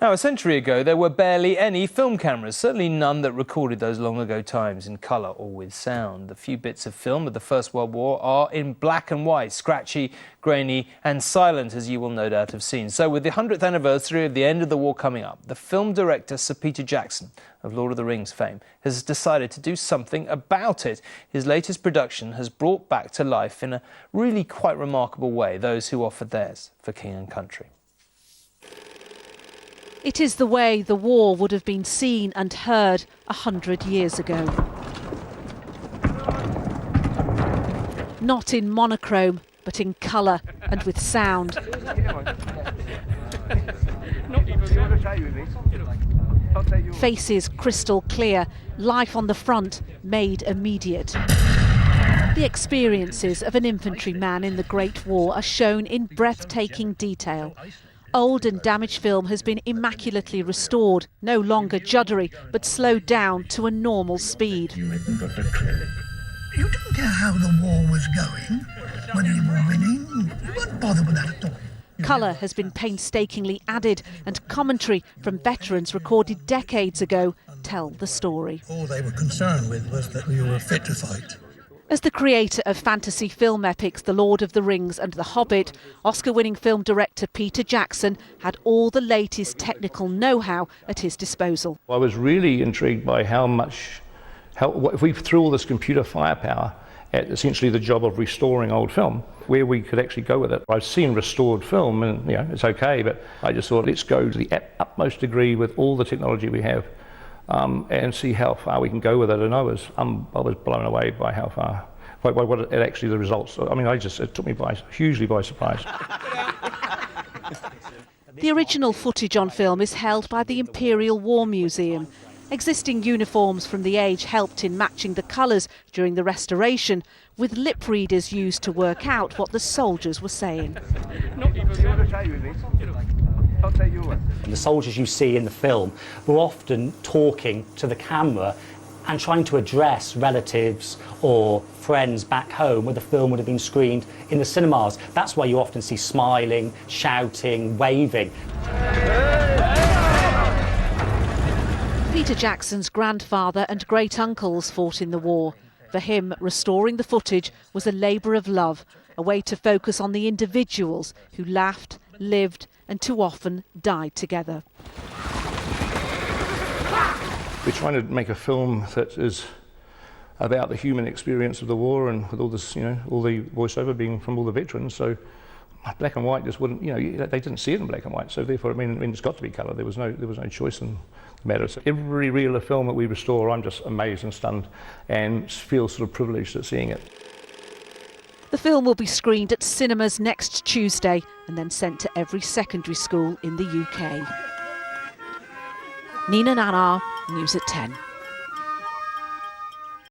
Now, a century ago, there were barely any film cameras, certainly none that recorded those long ago times in colour or with sound. The few bits of film of the First World War are in black and white, scratchy, grainy and silent, as you will no doubt have seen. So with the 100th anniversary of the end of the war coming up, the film director Sir Peter Jackson, of Lord of the Rings fame, has decided to do something about it. His latest production has brought back to life in a really quite remarkable way those who offered theirs for King and Country. It is the way the war would have been seen and heard 100 years ago. Not in monochrome, but in colour and with sound. Faces crystal clear, life on the front made immediate. The experiences of an infantryman in the Great War are shown in breathtaking detail. Old and damaged film has been immaculately restored, no longer juddery, but slowed down to a normal speed. You didn't care how the war was going, whether you were winning, you weren't bothered with that at all. Colour has been painstakingly added, and commentary from veterans recorded decades ago tell the story. All they were concerned with was that we were fit to fight. As the creator of fantasy film epics The Lord of the Rings and The Hobbit, Oscar-winning film director Peter Jackson had all the latest technical know-how at his disposal. I was really intrigued by if we threw all this computer firepower at essentially the job of restoring old film, where we could actually go with it. I've seen restored film and it's okay, but I just thought let's go to the utmost degree with all the technology we have. And see how far we can go with it. And I was blown away by how far, by what it actually the results. I mean, it took me hugely by surprise. The original footage on film is held by the Imperial War Museum. Existing uniforms from the age helped in matching the colours during the restoration, with lip readers used to work out what the soldiers were saying. The soldiers you see in the film were often talking to the camera and trying to address relatives or friends back home where the film would have been screened in the cinemas. That's why you often see smiling, shouting, waving. Peter Jackson's grandfather and great-uncles fought in the war. For him, restoring the footage was a labour of love, a way to focus on the individuals who laughed, lived and too often died together. We're trying to make a film that is about the human experience of the war, and with all this, all the voiceover being from all the veterans. So black and white just wouldn't, they didn't see it in black and white. So therefore, I mean it's got to be colour. There was no choice in the matter. So every reel of film that we restore, I'm just amazed and stunned, and feel sort of privileged at seeing it. The film will be screened at cinemas next Tuesday and then sent to every secondary school in the UK. Nina Nanar, News at 10.